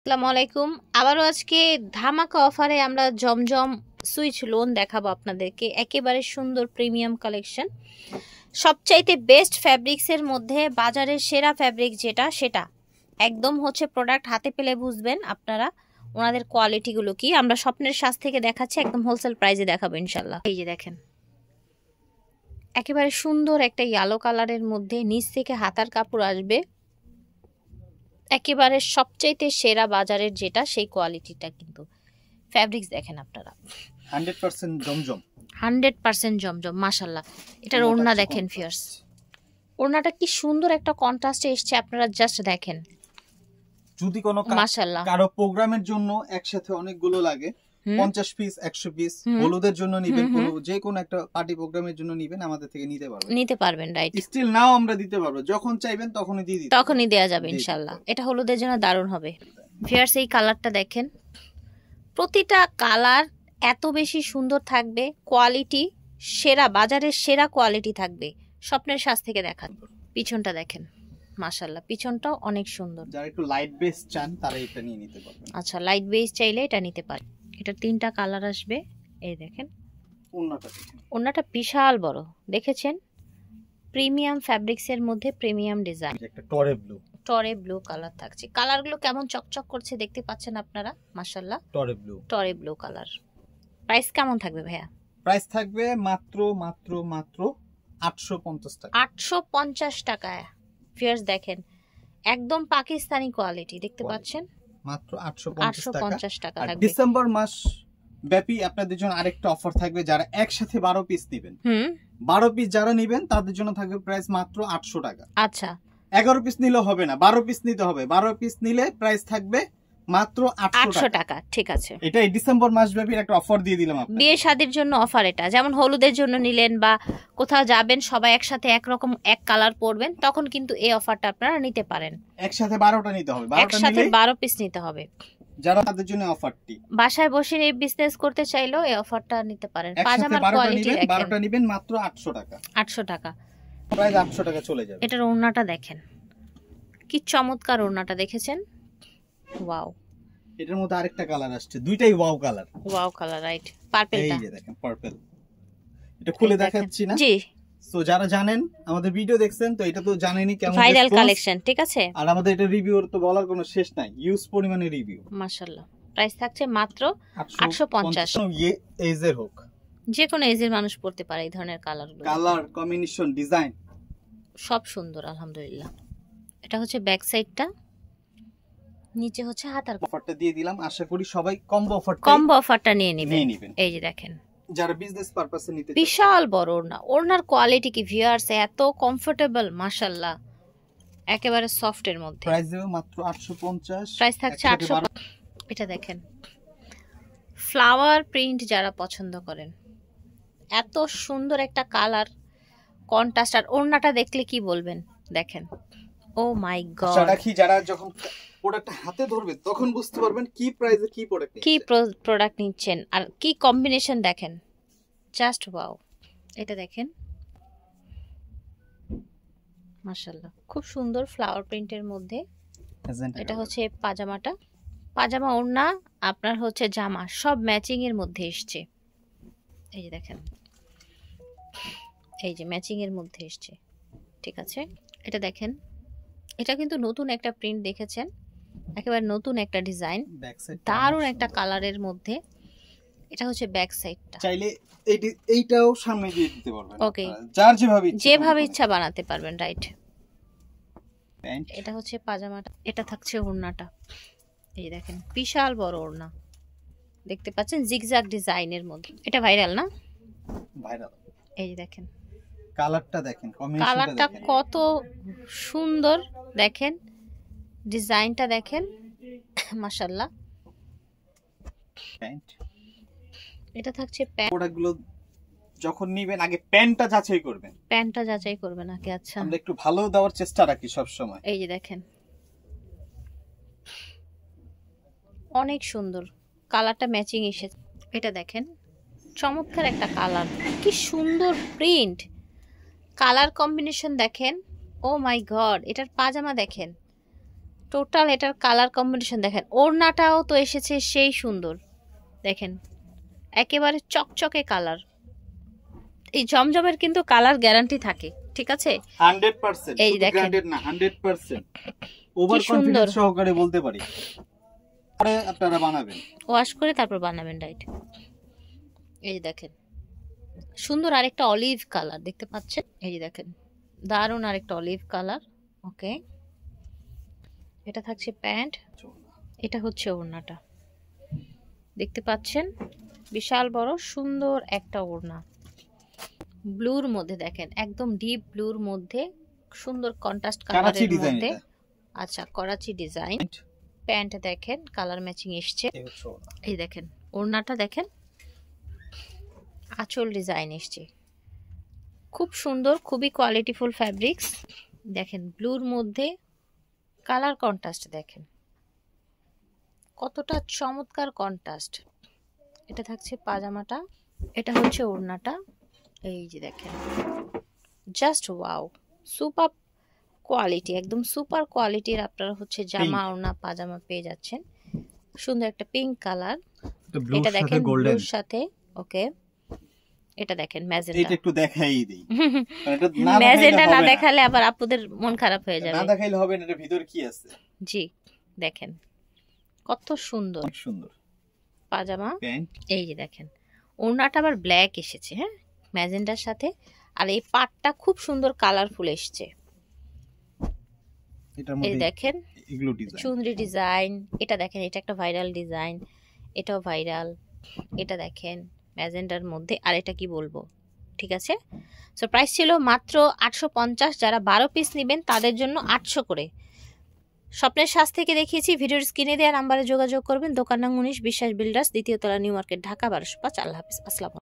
আসসালামু আলাইকুম। আবারও আজকে ধামাকা অফারে আমরা জমজম সুইচ লোন দেখাবো আপনাদেরকে। একেবারে সুন্দর প্রিমিয়াম কালেকশন, সবচাইতে বেস্ট ফ্যাব্রিক্সের মধ্যে বাজারের সেরা ফ্যাব্রিক যেটা সেটা একদম হচ্ছে প্রোডাক্ট হাতে পেলে বুঝবেন আপনারা ওনাদের কোয়ালিটিগুলো কি। আমরা স্বপ্নের সাজ থেকে দেখাচ্ছি, একদম হোলসেল প্রাইসে দেখাবো ইনশাল্লাহ। এই যে দেখেন, একেবারে সুন্দর একটা ইয়েলো কালারের মধ্যে নিচ থেকে হাতার কাপড় আসবে, একেবারে সবচাইতে সেরা বাজারের যেটা সেই কোয়ালিটিটা। কিন্তু ফ্যাব্রিক্স দেখেন আপনারা 100% জমজম, 100% জমজম। মাশাআল্লাহ, এটার ওড়না দেখেন ফিয়ার্স, ওড়নাটা কি সুন্দর একটা কন্ট্রাস্টে এসেছে, আপনারা জাস্ট দেখেন। যদি কোনো মাশাআল্লাহ কারো প্রোগ্রামের জন্য একসাথে অনেকগুলো লাগে, 50 পিস 100 পিস হলুদের জন্য নেবেন, যে কোনো একটা পার্টি প্রোগ্রামের জন্য নেবেন, আমাদের থেকে নিতে পারবেন রাইট। স্টিল নাও আমরা দিতে পারবো, যখন চাইবেন তখনই দেওয়া যাবে ইনশাআল্লাহ। এটা হলুদের জন্য দারুণ হবে ফিয়ার্স। এই কালারটা দেখেন, প্রতিটা কালার এত বেশি সুন্দর থাকবে, কোয়ালিটি সেরা, বাজারের সেরা কোয়ালিটি থাকবে। স্বপ্নের সাজ থেকে দেখান। পিছনটা দেখেন, মাশাআল্লাহ পিছনটাও অনেক সুন্দর। যারা একটু লাইট বেস চান তারা এটা নিয়ে নিতে পারবেন। আচ্ছা, লাইট বেস চাইলে এটা নিতে পারেন। এটা 3টা কালার আসবে। এই দেখেন ওড়নাটা বিশাল বড়, দেখেছেন? প্রিমিয়াম ফ্যাব্রিক্সের মধ্যে প্রিমিয়াম ডিজাইন, একটা টরে ব্লু কালার থাকছে। কালারগুলো কেমন চকচক করছে দেখতে পাচ্ছেন আপনারা, মাশাআল্লাহ। টরে ব্লু কালার। প্রাইস কেমন থাকবে ভাইয়া? প্রাইস থাকবে মাত্র 850 টাকা। 850 টাকায় ফিয়ার্স দেখেন, একদম পাকিস্তানি কোয়ালিটি দেখতে পাচ্ছেন, মাত্র 850 টাকা। ডিসেম্বর মাস ব্যাপী আপনাদের জন্য আরেকটা অফার থাকবে, যারা একসাথে 12 পিস নেবেন, 12 পিস যারা নেবেন তাদের জন্য থাকবে প্রাইস মাত্র 800 টাকা। আচ্ছা, 11 পিস নিলে হবে না, 12 পিস নিতে হবে। 12 পিস নিলে প্রাইস থাকবে মাত্র 800 টাকা। ঠিক আছে, এটা এই ডিসেম্বর মাস ব্যাপী একটা অফার দিয়ে দিলাম আপনাদের। বিয়ে শাদীর জন্য অফার এটা, যেমন হলুদের জন্য নিলেন বা কোথাও যাবেন সবাই একসাথে একরকম এক কালার পরবেন, তখন কিন্তু এই অফারটা আপনারা নিতে পারেন। একসাথে 12টা নিতে হবে, 12 পিস নিতে হবে। যারা তাদের জন্য অফারটি, বাসায় বসে এই বিজনেস করতে চাইলেও এই অফারটা নিতে পারেন। পাজামার কোয়ালিটি দেখেন, 12টা নেবেন মাত্র 800 টাকা। 800 টাকা প্রাইস 800 টাকা চলে যাবে। এটার ওড়নাটা দেখেন, কি চমৎকার ওড়নাটা, দেখেছেন? ওয়াও। এটার মধ্যে আরেকটা কালার আসছে, দুইটাই ওয়াও কালার রাইট। পার্পলটা, এই যে দেখেন পার্পল। এটা খুলে দেখাচ্ছি না জি। সো যারা জানেন, আমাদের ভিডিও দেখছেন তো এটা তো জানেনই কেমন ভাইরাল কালেকশন, ঠিক আছে। আর আমাদের এটা রিভিউর তো বলার কোনো শেষ নাই, ইউজ পরিমাণে রিভিউ। মাশাআল্লাহ, প্রাইস থাকছে মাত্র 850। এজের হোক, যে কোনো এজের মানুষ পড়তে পারে এই ধরনের কালারগুলো। কালার কম্বিনেশন, ডিজাইন সব সুন্দর আলহামদুলিল্লাহ। এটা হচ্ছে ব্যাক সাইডটা, নিচে হচ্ছে হাতার। অফারটা দিয়ে দিলাম, আশা করি সবাই কম্বো অফারটা নিয়ে নেবেন। এই যে দেখেন, যারা বিজনেস পারপাসে নিতে, বিশাল বড় ওড়না। ওড়নার কোয়ালিটি কি ভিউয়ার্স, এত কমফোর্টেবল মাশাআল্লাহ, একেবারে সফট এর মধ্যে। প্রাইস দেব মাত্র 850। প্রাইস থাকছে 800। এটা দেখেন, ফ্লাওয়ার প্রিন্ট যারা পছন্দ করেন, এত সুন্দর একটা কালার কন্ট্রাস্ট, আর ওড়নাটা দেখলে কি বলবেন দেখেন। ও মাই গড, যারা যখন প্রোডাক্টটা হাতে ধরবে তখন বুঝতে পারবেন কি প্রাইসে কি প্রোডাক্ট নিচ্ছেন, আর কি কম্বিনেশন দেখেন, জাস্ট ওয়াও। এটা দেখেন মাশাআল্লাহ, খুব সুন্দর ফ্লাওয়ার প্রিন্টের মধ্যে। এটা হচ্ছে পাজামাটা, পাজামা ওড়না আপনার হচ্ছে জামা, সব ম্যাচিং এর মধ্যে এসছে। এই যে দেখেন, এই যে ম্যাচিং এর মধ্যে এসছে, ঠিক আছে। এটা দেখেন, এটা কিন্তু নতুন একটা প্রিন্ট দেখেছেন, একেবারে নতুন একটা ডিজাইন, দারুণ একটা কালারের মধ্যে। এটা হচ্ছে ব্যাক সাইডটা, চাইলে এইটাও সামনে দিয়ে দিতে পারবেন। ওকে, যার যেভাবে ইচ্ছা বানাতে পারবেন, রাইট। এটা হচ্ছে পাজামাটা, এটা থাকছে ওড়নাটা। এই দেখেন, বিশাল বড় ওড়না দেখতে পাচ্ছেন, জিগজ্যাগ ডিজাইনের মধ্যে। এটা ভাইরাল না? ভাইরাল। এই যে দেখেন, কালারটা দেখেন, কালারটা কত সুন্দর, দেখেন ডিজাইনটা দেখেন মাশাআল্লাহ। প্যান্ট, এটা থাকছে প্যান্ট। প্রোডাক্টগুলো যখন নেবেন আগে প্যান্টটা যাচাই করবেন আগে। আচ্ছা, আমরা একটু ভালো দেওয়ার চেষ্টা রাখি সব সময়। এই যে দেখেন, অনেক সুন্দর কালারটা ম্যাচিং এসেছে। এটা দেখেন, চমৎকার একটা কালার, কি সুন্দর প্রিন্ট, কালার কম্বিনেশন দেখেন। ও মাই গড, এটার পাজামা দেখেন, টোটাল এটার কালার কম্বিনেশন দেখেন, ওড়নাটাও তো এসেছে সেই সুন্দর, দেখেন একেবারে চকচকে কালার। এই জমজমের কিন্তু কালার গ্যারান্টি থাকে, ঠিক আছে 100%, এই দেখেন গ্যারান্টেড না 100%, ওভার কনফিডেন্স সহকারে বলতে পারি। পরে আপনারা বানাবেন, ওয়াশ করে তারপর বানাবেন, রাইট। এই দেখেন সুন্দর আরেকটা অলিভ কালার দেখতে পাচ্ছেন, এই দেখেন দারুণ আরেকটা অলিভ কালার। ওকে, এটা থাকছে প্যান্ট, এটা হচ্ছে ওড়নাটা, দেখতে পাচ্ছেন বিশাল বড় সুন্দর একটা ওড়না, ব্লুর মধ্যে দেখেন একদম ডিপ ব্লুর মধ্যে সুন্দর কন্ট্রাস্ট কালারের মধ্যে। আচ্ছা, করাচি ডিজাইন। প্যান্ট দেখেন কালার ম্যাচিং এসছে, এই দেখেন ওড়নাটা দেখেন আঁচল ডিজাইন এসছে, খুব সুন্দর, খুবই কোয়ালিটিফুল ফ্যাব্রিক্স। দেখেন ব্লুর মধ্যে কালার কন্ট্রাস্ট দেখেন কতটা চমৎকার কন্ট্রাস্ট। এটা থাকছে পাজামাটা, এটা হচ্ছে ওড়নাটা, এই যে দেখেন জাস্ট ওয়াও, সুপার কোয়ালিটি, একদম সুপার কোয়ালিটির আপনারা হচ্ছে জামা ওড়না পাজামা পেয়ে যাচ্ছেন। সুন্দর একটা পিঙ্ক কালার, এটা দেখেন ব্লুর সাথে। ওকে, এটা দেখেন ম্যাজেন্টা, এটা একটু দেখাই দেই, এটা ম্যাজেন্টা না দেখালে আবার আপুদের মন খারাপ হয়ে যাবে, না দেখাইলে হবে না, এর ভিতর কি আছে। জি দেখেন কত সুন্দর সুন্দর পাজামা, এই যে দেখেন ওড়নাটা আবার ব্ল্যাক এসেছে, হ্যাঁ ম্যাজেন্টার সাথে, আর এই পাটটা খুব সুন্দর কালারফুল এসেছে। এই দেখেন চুনরি ডিজাইন, এটা দেখেন এটা একটা ভাইরাল ডিজাইন, এটাও ভাইরাল, এটা দেখেন ম্যাজেন্টার মধ্যে, আর এটা কি বলবো, ঠিক আছে। সো প্রাইস ছিল মাত্র 850, যারা 12 পিস নেবেন তাদের জন্য 800 করে। স্বপ্নের সাজ থেকে দেখিয়েছি, ভিডিওর স্ক্রিনে দেওয়া নাম্বারে যোগাযোগ করবেন। দোকান নং 19, বিশ্বাস বিল্ডার্স, দ্বিতীয় তলা, নিউ মার্কেট, ঢাকা 1205। আল্লাহ হাফিজ, আসসালাম।